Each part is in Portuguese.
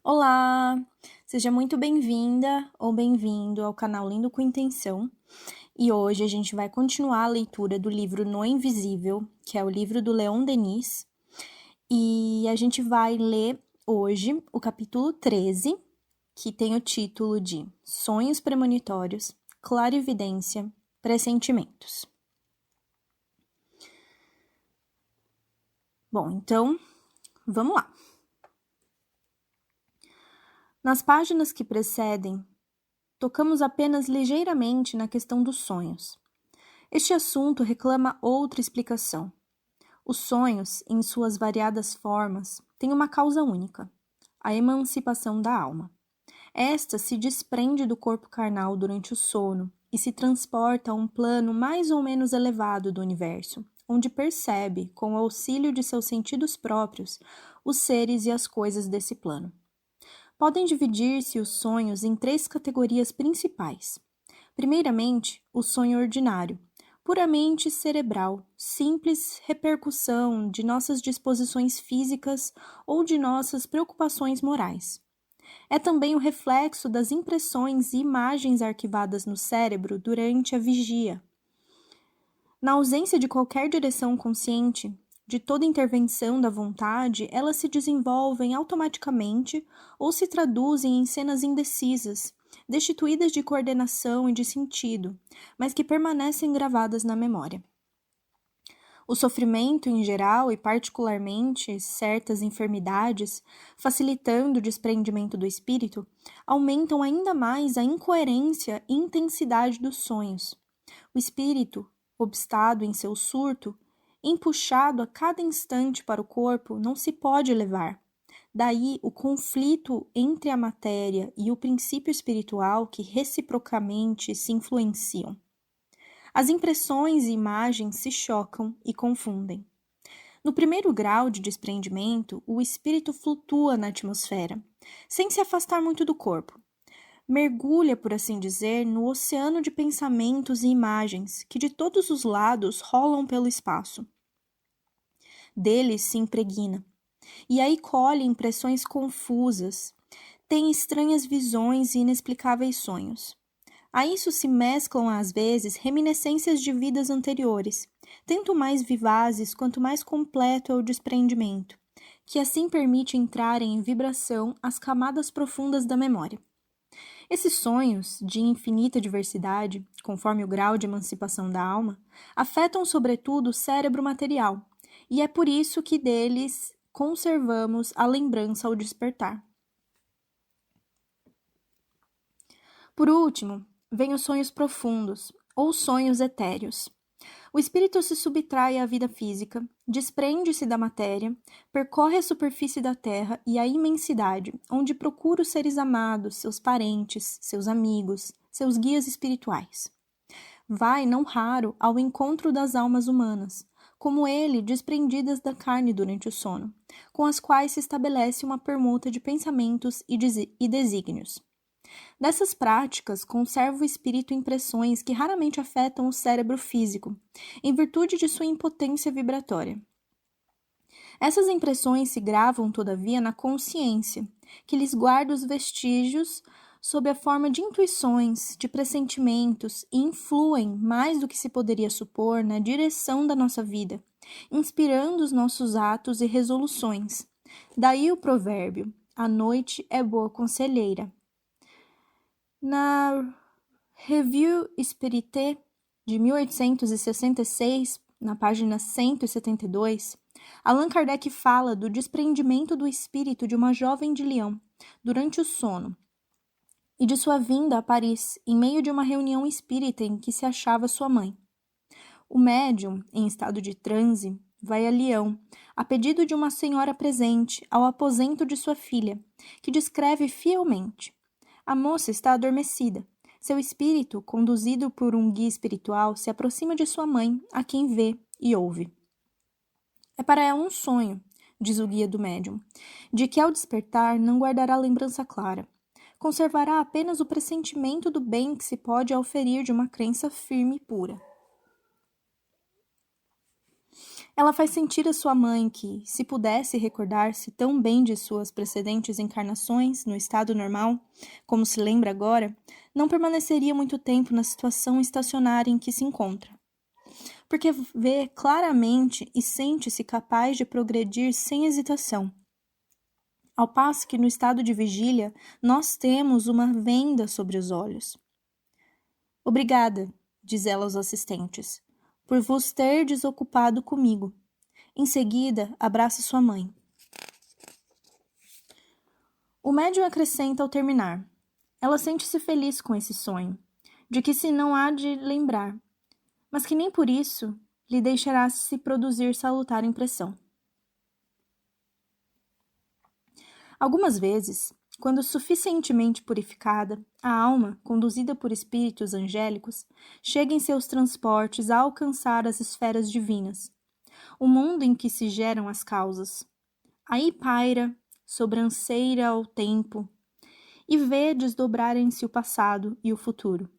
Olá! Seja muito bem-vinda ou bem-vindo ao canal Lendo com Intenção. E hoje a gente vai continuar a leitura do livro No Invisível, que é o livro do Leon Denis. E a gente vai ler hoje o capítulo 13, que tem o título de Sonhos Premonitórios, Clarividência, Pressentimentos. Bom, então, vamos lá. Nas páginas que precedem, tocamos apenas ligeiramente na questão dos sonhos. Este assunto reclama outra explicação. Os sonhos, em suas variadas formas, têm uma causa única: a emancipação da alma. Esta se desprende do corpo carnal durante o sono e se transporta a um plano mais ou menos elevado do universo, onde percebe, com o auxílio de seus sentidos próprios, os seres e as coisas desse plano. Podem dividir-se os sonhos em três categorias principais. Primeiramente, o sonho ordinário, puramente cerebral, simples repercussão de nossas disposições físicas ou de nossas preocupações morais. É também o reflexo das impressões e imagens arquivadas no cérebro durante a vigia. Na ausência de qualquer direção consciente, de toda intervenção da vontade, elas se desenvolvem automaticamente ou se traduzem em cenas indecisas, destituídas de coordenação e de sentido, mas que permanecem gravadas na memória. O sofrimento em geral e particularmente certas enfermidades, facilitando o desprendimento do espírito, aumentam ainda mais a incoerência e intensidade dos sonhos. O espírito, obstado em seu surto, empuxado a cada instante para o corpo, não se pode elevar. Daí o conflito entre a matéria e o princípio espiritual que reciprocamente se influenciam. As impressões e imagens se chocam e confundem. No primeiro grau de desprendimento, o espírito flutua na atmosfera, sem se afastar muito do corpo. Mergulha, por assim dizer, no oceano de pensamentos e imagens que de todos os lados rolam pelo espaço. Deles se impregna, e aí colhe impressões confusas, tem estranhas visões e inexplicáveis sonhos. A isso se mesclam, às vezes, reminiscências de vidas anteriores, tanto mais vivazes quanto mais completo é o desprendimento, que assim permite entrarem em vibração as camadas profundas da memória. Esses sonhos, de infinita diversidade, conforme o grau de emancipação da alma, afetam sobretudo o cérebro material, e é por isso que deles conservamos a lembrança ao despertar. Por último, vêm os sonhos profundos, ou sonhos etéreos. O espírito se subtrai à vida física, desprende-se da matéria, percorre a superfície da terra e a imensidade, onde procura os seres amados, seus parentes, seus amigos, seus guias espirituais. Vai, não raro, ao encontro das almas humanas, como ele, desprendidas da carne durante o sono, com as quais se estabelece uma permuta de pensamentos e desígnios. Dessas práticas, conserva o espírito impressões que raramente afetam o cérebro físico, em virtude de sua impotência vibratória. Essas impressões se gravam, todavia, na consciência, que lhes guarda os vestígios sob a forma de intuições, de pressentimentos e influem, mais do que se poderia supor, na direção da nossa vida, inspirando os nossos atos e resoluções. Daí o provérbio: a noite é boa conselheira. Na Revue Spirité de 1866, na página 172, Allan Kardec fala do desprendimento do espírito de uma jovem de Lyon durante o sono e de sua vinda a Paris em meio de uma reunião espírita em que se achava sua mãe. O médium, em estado de transe, vai a Lyon, a pedido de uma senhora presente, ao aposento de sua filha, que descreve fielmente. A moça está adormecida. Seu espírito, conduzido por um guia espiritual, se aproxima de sua mãe, a quem vê e ouve. É para ela um sonho, diz o guia do médium, de que ao despertar não guardará lembrança clara. Conservará apenas o pressentimento do bem que se pode auferir de uma crença firme e pura. Ela faz sentir a sua mãe que, se pudesse recordar-se tão bem de suas precedentes encarnações no estado normal, como se lembra agora, não permaneceria muito tempo na situação estacionária em que se encontra. Porque vê claramente e sente-se capaz de progredir sem hesitação. Ao passo que no estado de vigília nós temos uma venda sobre os olhos. Obrigada, diz ela aos assistentes, por vos ter desocupado comigo. Em seguida, abraça sua mãe. O médium acrescenta ao terminar. Ela sente-se feliz com esse sonho, de que se não há de lembrar, mas que nem por isso lhe deixará se produzir salutar impressão. Algumas vezes, quando suficientemente purificada, a alma, conduzida por espíritos angélicos, chega em seus transportes a alcançar as esferas divinas, o mundo em que se geram as causas. Aí paira, sobranceira ao tempo, e vê desdobrarem-se o passado e o futuro.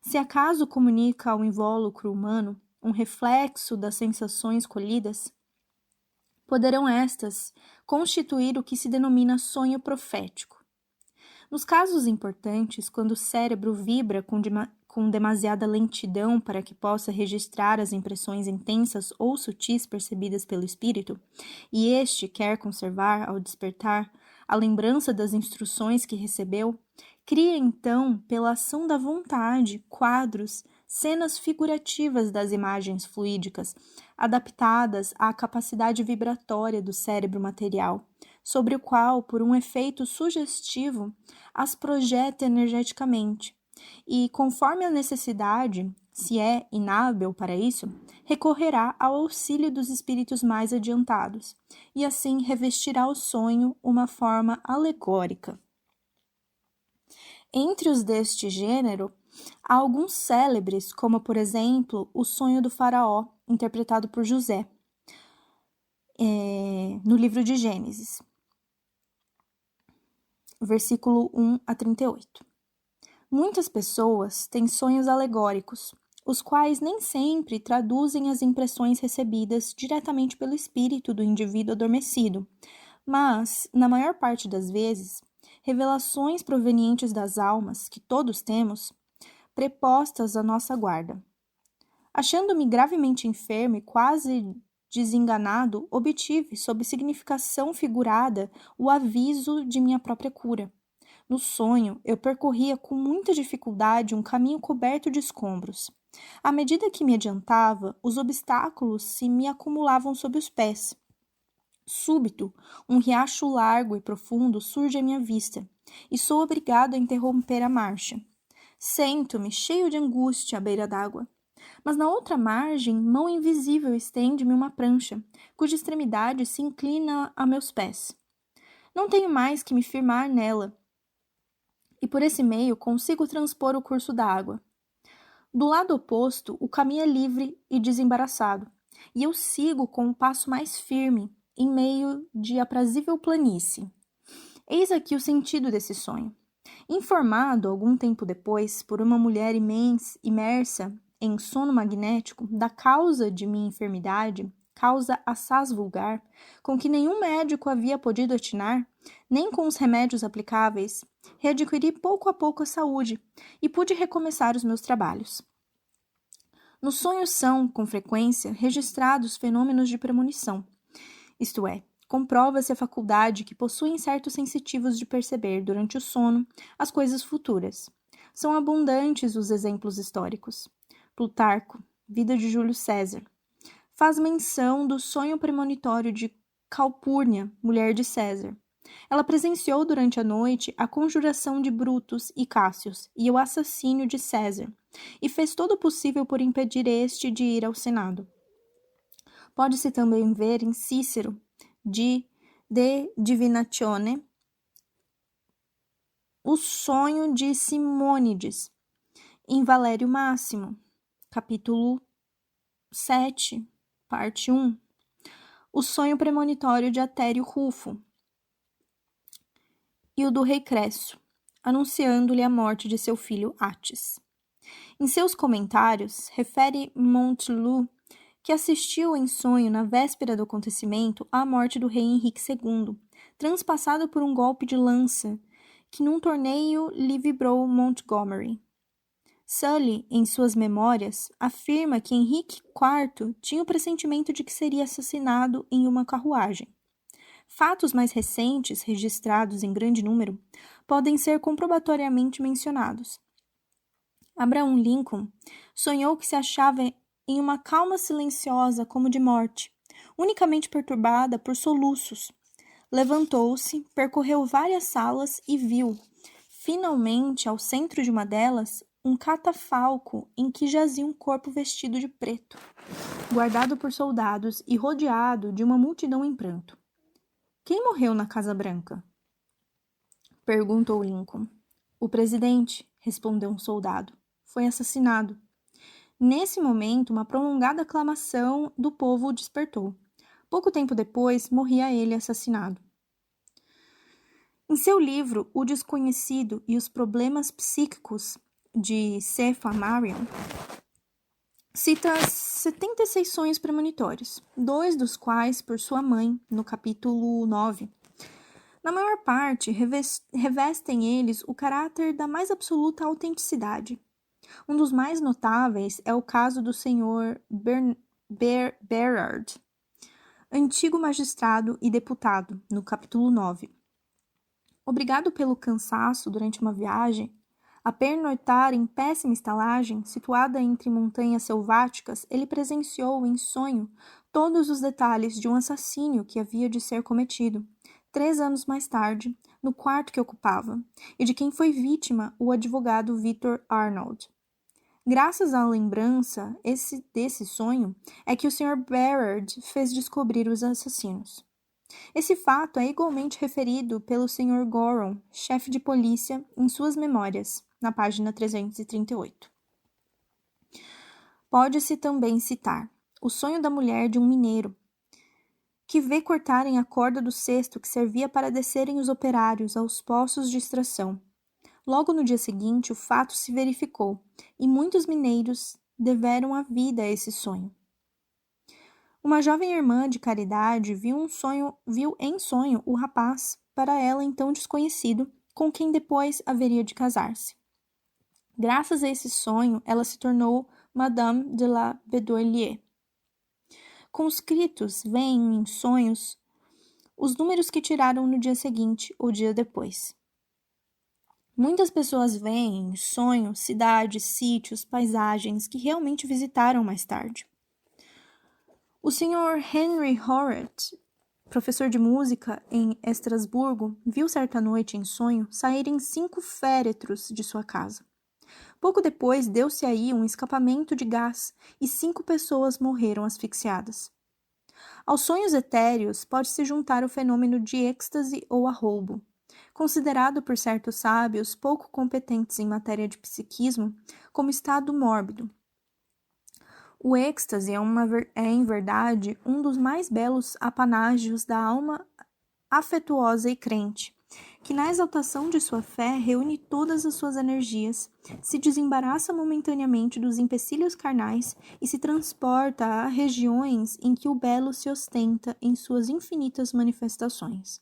Se acaso comunica ao invólucro humano um reflexo das sensações colhidas, poderão estas constituir o que se denomina sonho profético. Nos casos importantes, quando o cérebro vibra com demasiada lentidão para que possa registrar as impressões intensas ou sutis percebidas pelo espírito, e este quer conservar, ao despertar, a lembrança das instruções que recebeu, cria então, pela ação da vontade, quadros, cenas figurativas das imagens fluídicas, adaptadas à capacidade vibratória do cérebro material, sobre o qual, por um efeito sugestivo, as projeta energeticamente, e, conforme a necessidade, se é inábil para isso, recorrerá ao auxílio dos espíritos mais adiantados, e assim revestirá o sonho uma forma alegórica. Entre os deste gênero, há alguns célebres, como, por exemplo, o sonho do faraó, interpretado por José, no livro de Gênesis, versículo 1 a 38. Muitas pessoas têm sonhos alegóricos, os quais nem sempre traduzem as impressões recebidas diretamente pelo espírito do indivíduo adormecido, mas, na maior parte das vezes, revelações provenientes das almas, que todos temos, prepostas à nossa guarda. Achando-me gravemente enfermo e quase desenganado, obtive, sob significação figurada, o aviso de minha própria cura. No sonho, eu percorria com muita dificuldade um caminho coberto de escombros. À medida que me adiantava, os obstáculos se me acumulavam sob os pés. Súbito, um riacho largo e profundo surge à minha vista, e sou obrigado a interromper a marcha. Sento-me, cheio de angústia, à beira d'água. Mas na outra margem, mão invisível estende-me uma prancha, cuja extremidade se inclina a meus pés. Não tenho mais que me firmar nela, e por esse meio consigo transpor o curso da água. Do lado oposto, o caminho é livre e desembaraçado, e eu sigo com um passo mais firme, em meio de aprazível planície. Eis aqui o sentido desse sonho. Informado, algum tempo depois, por uma mulher imersa em sono magnético da causa de minha enfermidade, causa assaz vulgar, com que nenhum médico havia podido atinar, nem com os remédios aplicáveis, readquiri pouco a pouco a saúde e pude recomeçar os meus trabalhos. Nos sonhos são, com frequência, registrados fenômenos de premonição, isto é, comprova-se a faculdade que possuem certos sensitivos de perceber, durante o sono, as coisas futuras. São abundantes os exemplos históricos. Plutarco, Vida de Júlio César, faz menção do sonho premonitório de Calpurnia, mulher de César. Ela presenciou durante a noite a conjuração de Brutus e Cássius e o assassínio de César, e fez todo o possível por impedir este de ir ao Senado. Pode-se também ver em Cícero, de Divinatione, o sonho de Simônides, em Valério Máximo, capítulo 7, parte 1, o sonho premonitório de Atério Rufo, e o do rei Crécio, anunciando-lhe a morte de seu filho Atis. Em seus comentários, refere Montelut que assistiu em sonho na véspera do acontecimento à morte do rei Henrique II, transpassado por um golpe de lança que num torneio lhe vibrou Montgomery. Sully, em suas memórias, afirma que Henrique IV tinha o pressentimento de que seria assassinado em uma carruagem. Fatos mais recentes, registrados em grande número, podem ser comprobatoriamente mencionados. Abraham Lincoln sonhou que se achava em uma calma silenciosa como de morte, unicamente perturbada por soluços. Levantou-se, percorreu várias salas e viu, finalmente, ao centro de uma delas, um catafalco em que jazia um corpo vestido de preto, guardado por soldados e rodeado de uma multidão em pranto. Quem morreu na Casa Branca? Perguntou Lincoln. O presidente, respondeu um soldado. Foi assassinado. Nesse momento, uma prolongada aclamação do povo o despertou. Pouco tempo depois, morria ele assassinado. Em seu livro O Desconhecido e os Problemas Psíquicos, de C. Flammarion, cita 76 sonhos premonitórios, 2 dos quais por sua mãe, no capítulo 9. Na maior parte, revestem eles o caráter da mais absoluta autenticidade. Um dos mais notáveis é o caso do Sr. Berard, antigo magistrado e deputado, no capítulo 9. Obrigado pelo cansaço durante uma viagem, a pernoitar em péssima estalagem, situada entre montanhas selváticas, ele presenciou em sonho todos os detalhes de um assassínio que havia de ser cometido, 3 anos mais tarde, no quarto que ocupava, e de quem foi vítima o advogado Victor Arnold. Graças à lembrança desse sonho, é que o Sr. Berard fez descobrir os assassinos. Esse fato é igualmente referido pelo Sr. Goron, chefe de polícia, em suas memórias, na página 338. Pode-se também citar o sonho da mulher de um mineiro, que vê cortarem a corda do cesto que servia para descerem os operários aos poços de extração. Logo no dia seguinte, o fato se verificou, e muitos mineiros deveram a vida a esse sonho. Uma jovem irmã de caridade viu em sonho o rapaz, para ela então desconhecido, com quem depois haveria de casar-se. Graças a esse sonho, ela se tornou Madame de la Bédoyère. Conscritos veem em sonhos os números que tiraram no dia seguinte ou dia depois. Muitas pessoas veem em sonho cidades, sítios, paisagens que realmente visitaram mais tarde. O Sr. Henry Horrett, professor de música em Estrasburgo, viu certa noite em sonho saírem 5 féretros de sua casa. Pouco depois, deu-se aí um escapamento de gás e 5 pessoas morreram asfixiadas. Aos sonhos etéreos pode-se juntar o fenômeno de êxtase ou arroubo. Considerado por certos sábios pouco competentes em matéria de psiquismo como estado mórbido. O êxtase é, em verdade, um dos mais belos apanágios da alma afetuosa e crente, que na exaltação de sua fé reúne todas as suas energias, se desembaraça momentaneamente dos empecilhos carnais e se transporta a regiões em que o belo se ostenta em suas infinitas manifestações.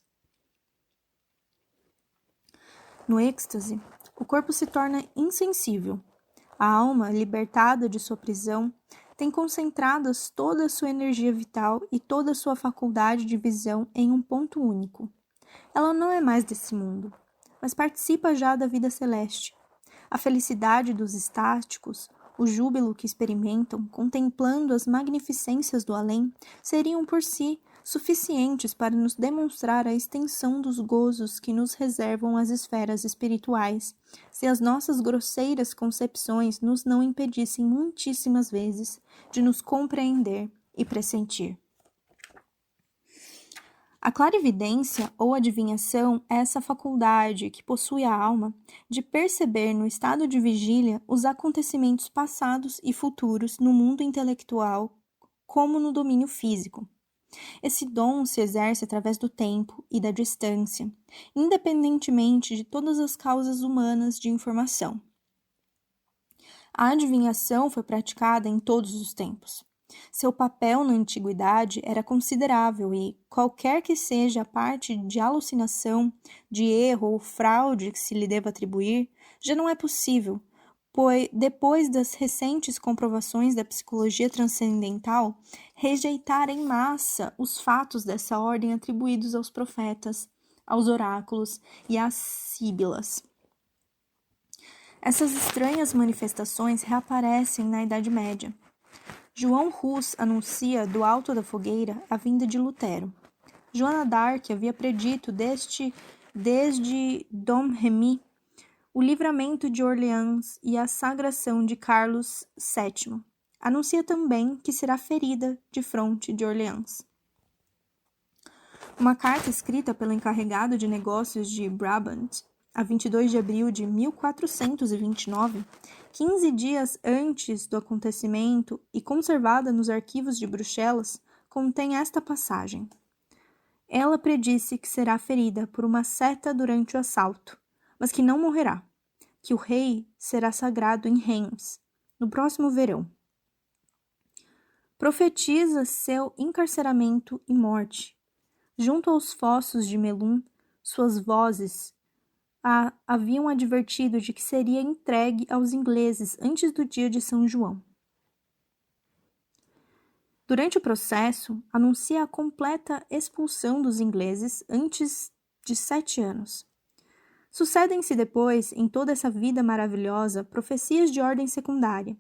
No êxtase, o corpo se torna insensível. A alma, libertada de sua prisão, tem concentradas toda a sua energia vital e toda a sua faculdade de visão em um ponto único. Ela não é mais desse mundo, mas participa já da vida celeste. A felicidade dos estáticos, o júbilo que experimentam, contemplando as magnificências do além, seriam por si suficientes para nos demonstrar a extensão dos gozos que nos reservam as esferas espirituais, se as nossas grosseiras concepções nos não impedissem muitíssimas vezes de nos compreender e pressentir. A clarividência ou adivinhação é essa faculdade que possui a alma de perceber no estado de vigília os acontecimentos passados e futuros no mundo intelectual como no domínio físico. Esse dom se exerce através do tempo e da distância, independentemente de todas as causas humanas de informação. A adivinhação foi praticada em todos os tempos. Seu papel na antiguidade era considerável e, qualquer que seja a parte de alucinação, de erro ou fraude que se lhe deva atribuir, já não é possível, pois, depois das recentes comprovações da psicologia transcendental, rejeitar em massa os fatos dessa ordem atribuídos aos profetas, aos oráculos e às síbilas. Essas estranhas manifestações reaparecem na Idade Média. João Hus anuncia do alto da fogueira a vinda de Lutero. Joana d'Arc havia predito desde Dom Remy o livramento de Orleans e a sagração de Carlos VII. Anuncia também que será ferida de fronte de Orleans. Uma carta escrita pelo encarregado de negócios de Brabant, a 22 de abril de 1429, 15 dias antes do acontecimento e conservada nos arquivos de Bruxelas, contém esta passagem. Ela predisse que será ferida por uma seta durante o assalto, mas que não morrerá, que o rei será sagrado em Reims, no próximo verão. Profetiza seu encarceramento e morte. Junto aos fossos de Melun, suas vozes haviam advertido de que seria entregue aos ingleses antes do dia de São João. Durante o processo, anuncia a completa expulsão dos ingleses antes de 7 anos. Sucedem-se depois, em toda essa vida maravilhosa, profecias de ordem secundária.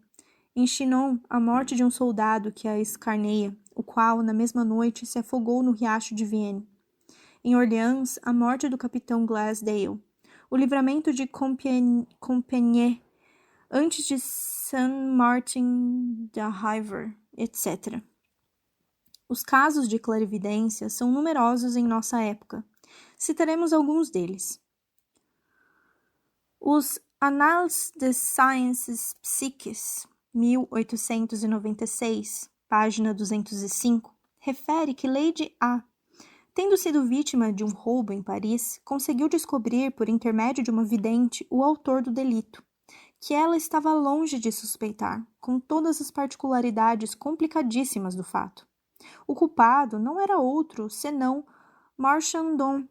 Em Chinon, a morte de um soldado que a escarneia, o qual, na mesma noite, se afogou no riacho de Vienne. Em Orleans, a morte do capitão Glasdale. O livramento de Compiègne, antes de Saint-Martin-de-Hiver, etc. Os casos de clarividência são numerosos em nossa época. Citaremos alguns deles. Os Annales des Sciences Psychiques, 1896, página 205, refere que Lady A, tendo sido vítima de um roubo em Paris, conseguiu descobrir, por intermédio de uma vidente, o autor do delito, que ela estava longe de suspeitar, com todas as particularidades complicadíssimas do fato. O culpado não era outro senão Marchandon,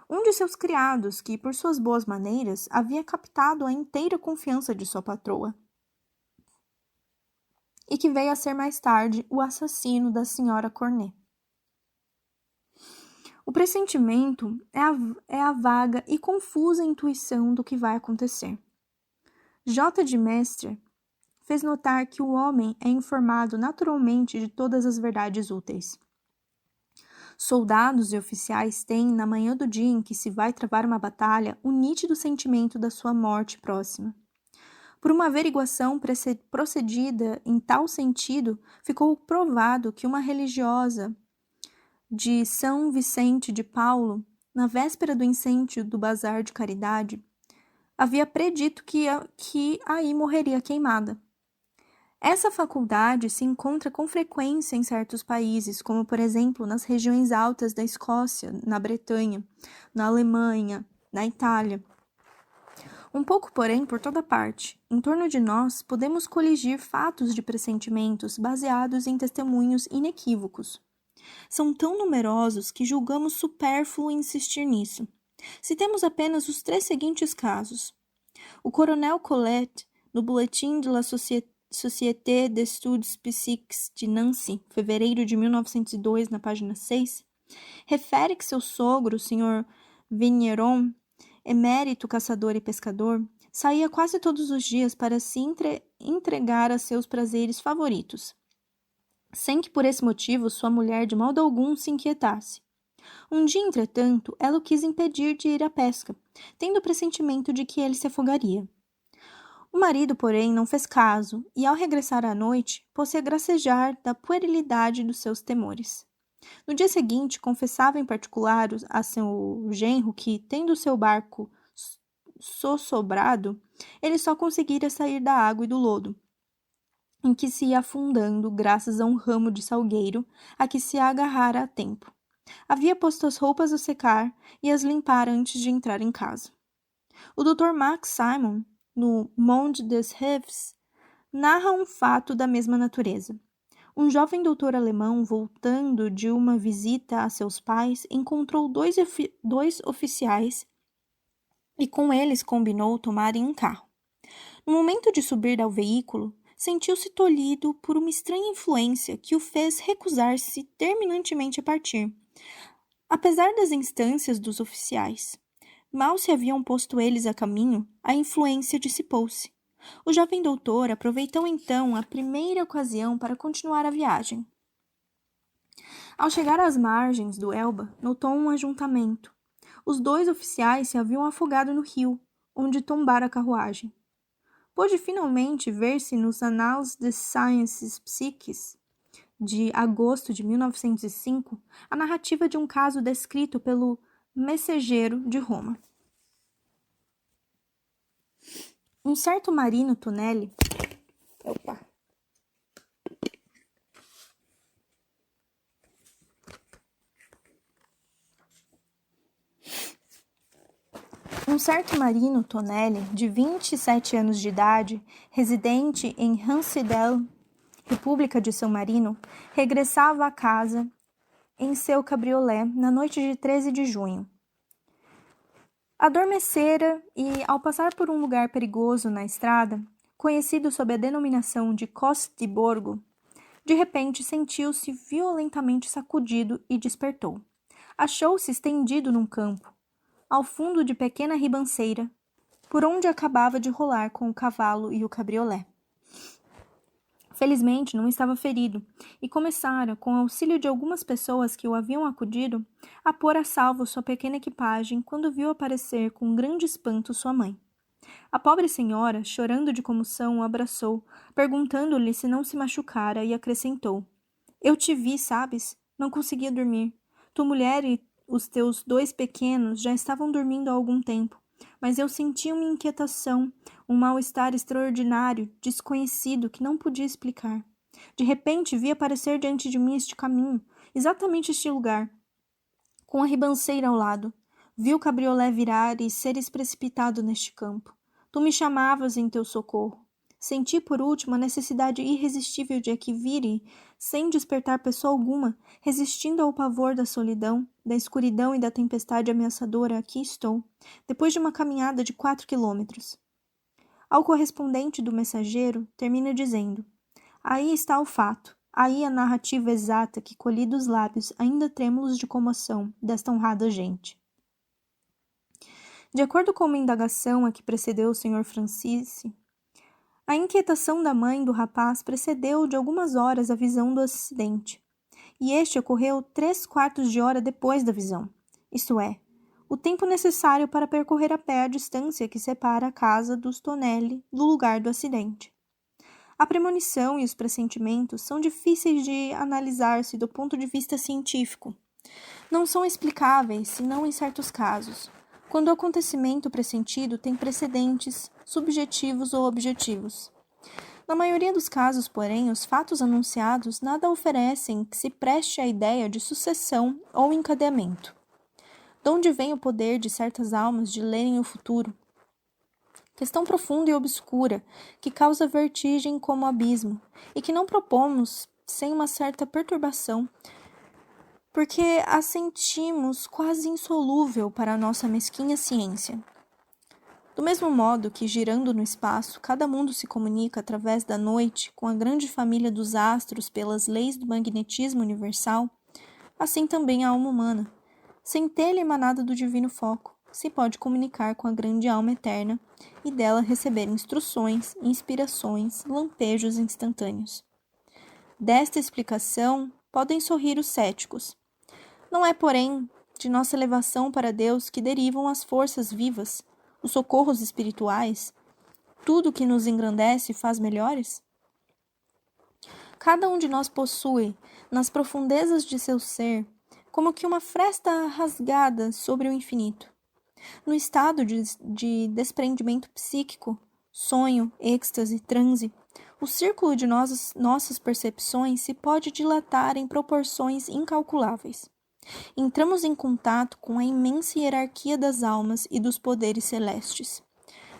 um de seus criados que, por suas boas maneiras, havia captado a inteira confiança de sua patroa e que veio a ser mais tarde o assassino da senhora Cornet. O pressentimento é a vaga e confusa intuição do que vai acontecer. J. de Maistre fez notar que o homem é informado naturalmente de todas as verdades úteis. Soldados e oficiais têm, na manhã do dia em que se vai travar uma batalha, o nítido sentimento da sua morte próxima. Por uma averiguação procedida em tal sentido, ficou provado que uma religiosa de São Vicente de Paulo, na véspera do incêndio do Bazar de Caridade, havia predito que aí morreria queimada. Essa faculdade se encontra com frequência em certos países, como, por exemplo, nas regiões altas da Escócia, na Bretanha, na Alemanha, na Itália. Um pouco, porém, por toda parte. Em torno de nós, podemos coligir fatos de pressentimentos baseados em testemunhos inequívocos. São tão numerosos que julgamos supérfluo insistir nisso. Citemos apenas os 3 seguintes casos. O coronel Colette, no Bulletin de la Société d'Etudes Psychiques de Nancy, fevereiro de 1902, na página 6, refere que seu sogro, o Sr. Vigneron, emérito caçador e pescador, saía quase todos os dias para se entregar a seus prazeres favoritos, sem que por esse motivo sua mulher de modo algum se inquietasse. Um dia, entretanto, ela o quis impedir de ir à pesca, tendo o pressentimento de que ele se afogaria. O marido, porém, não fez caso, e ao regressar à noite, pôs-se a gracejar da puerilidade dos seus temores. No dia seguinte, confessava em particular a seu genro que, tendo seu barco sossobrado, ele só conseguira sair da água e do lodo, em que se ia afundando graças a um ramo de salgueiro a que se agarrara a tempo. Havia posto as roupas a secar e as limpar antes de entrar em casa. O Dr. Max Simon, no Monde des Rêves, narra um fato da mesma natureza. Um jovem doutor alemão, voltando de uma visita a seus pais, encontrou dois oficiais e com eles combinou tomarem um carro. No momento de subir ao veículo, sentiu-se tolhido por uma estranha influência que o fez recusar-se terminantemente a partir, apesar das instâncias dos oficiais. Mal se haviam posto eles a caminho, a influência dissipou-se. O jovem doutor aproveitou então a primeira ocasião para continuar a viagem. Ao chegar às margens do Elba, notou um ajuntamento. Os dois oficiais se haviam afogado no rio, onde tombara a carruagem. Pôde finalmente ver-se nos Annals des Sciences Psychiques, de agosto de 1905, a narrativa de um caso descrito pelo Messageiro de Roma. Um certo Marino Tonelli... Um certo Marino Tonelli, de 27 anos de idade, residente em Hansedel, República de São Marino, regressava a casa em seu cabriolé na noite de 13 de junho. Adormecera e, ao passar por um lugar perigoso na estrada, conhecido sob a denominação de Coste de Borgo, de repente sentiu-se violentamente sacudido e despertou. Achou-se estendido num campo, ao fundo de pequena ribanceira, por onde acabava de rolar com o cavalo e o cabriolé. Felizmente, não estava ferido, e começara, com o auxílio de algumas pessoas que o haviam acudido, a pôr a salvo sua pequena equipagem quando viu aparecer com grande espanto sua mãe. A pobre senhora, chorando de comoção, o abraçou, perguntando-lhe se não se machucara, e acrescentou: Eu te vi, sabes? Não conseguia dormir. Tua mulher e os teus 2 pequenos já estavam dormindo há algum tempo, mas eu senti uma inquietação, um mal-estar extraordinário, desconhecido, que não podia explicar. De repente, vi aparecer diante de mim este caminho, exatamente este lugar, com a ribanceira ao lado. Vi o cabriolé virar e seres precipitado neste campo. Tu me chamavas em teu socorro. Senti, por último, a necessidade irresistível de aqui vir e, sem despertar pessoa alguma, resistindo ao pavor da solidão, da escuridão e da tempestade ameaçadora, aqui estou, depois de uma caminhada de 4 quilômetros. Ao correspondente do mensageiro, termina dizendo: Aí está o fato, aí a narrativa exata que colhi dos lábios, ainda trêmulos de comoção, desta honrada gente. De acordo com uma indagação a que precedeu o Sr. Francis, a inquietação da mãe do rapaz precedeu de algumas horas a visão do acidente, e este ocorreu 3/4 de hora depois da visão, isto é, o tempo necessário para percorrer a pé a distância que separa a casa dos Tonelli do lugar do acidente. A premonição e os pressentimentos são difíceis de analisar-se do ponto de vista científico. Não são explicáveis, senão em certos casos, quando o acontecimento pressentido tem precedentes, subjetivos ou objetivos. Na maioria dos casos, porém, os fatos anunciados nada oferecem que se preste à ideia de sucessão ou encadeamento. De onde vem o poder de certas almas de lerem o futuro? Questão profunda e obscura, que causa vertigem como abismo, e que não propomos sem uma certa perturbação, porque a sentimos quase insolúvel para a nossa mesquinha ciência. Do mesmo modo que, girando no espaço, cada mundo se comunica através da noite com a grande família dos astros pelas leis do magnetismo universal, assim também a alma humana, centelha emanada do divino foco, se pode comunicar com a grande alma eterna e dela receber instruções, inspirações, lampejos instantâneos. Desta explicação podem sorrir os céticos. Não é, porém, de nossa elevação para Deus que derivam as forças vivas, os socorros espirituais, tudo que nos engrandece e faz melhores? Cada um de nós possui, nas profundezas de seu ser, como que uma fresta rasgada sobre o infinito. No estado de desprendimento psíquico, sonho, êxtase, transe, o círculo de nossas percepções se pode dilatar em proporções incalculáveis. Entramos em contato com a imensa hierarquia das almas e dos poderes celestes.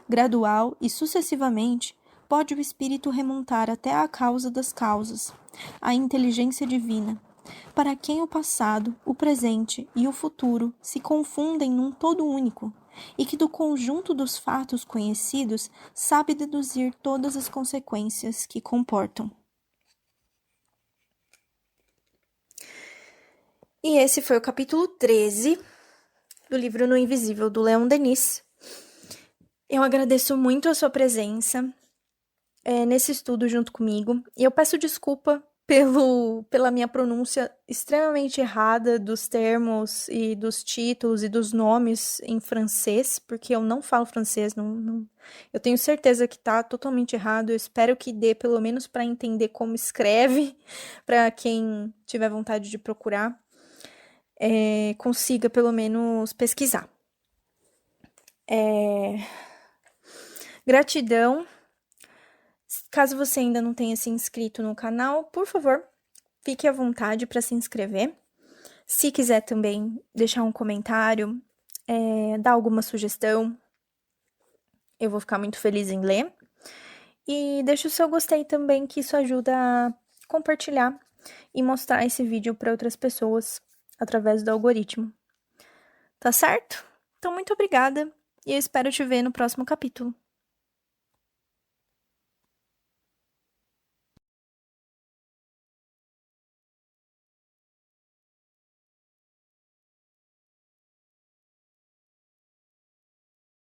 Gradual e sucessivamente, pode o espírito remontar até a causa das causas, a inteligência divina, para quem o passado, o presente e o futuro se confundem num todo único, e que do conjunto dos fatos conhecidos sabe deduzir todas as consequências que comportam. E esse foi o capítulo 13 do livro No Invisível, do Leon Denis. Eu agradeço muito a sua presença nesse estudo junto comigo, e eu peço desculpa pela minha pronúncia extremamente errada dos termos e dos títulos e dos nomes em francês, porque eu não falo francês, eu tenho certeza que tá totalmente errado, eu espero que dê pelo menos para entender como escreve, para quem tiver vontade de procurar, consiga pelo menos pesquisar. Gratidão. Caso você ainda não tenha se inscrito no canal, por favor, fique à vontade para se inscrever. Se quiser também deixar um comentário, dar alguma sugestão, eu vou ficar muito feliz em ler. E deixa o seu gostei também, que isso ajuda a compartilhar e mostrar esse vídeo para outras pessoas através do algoritmo. Tá certo? Então, muito obrigada e eu espero te ver no próximo capítulo.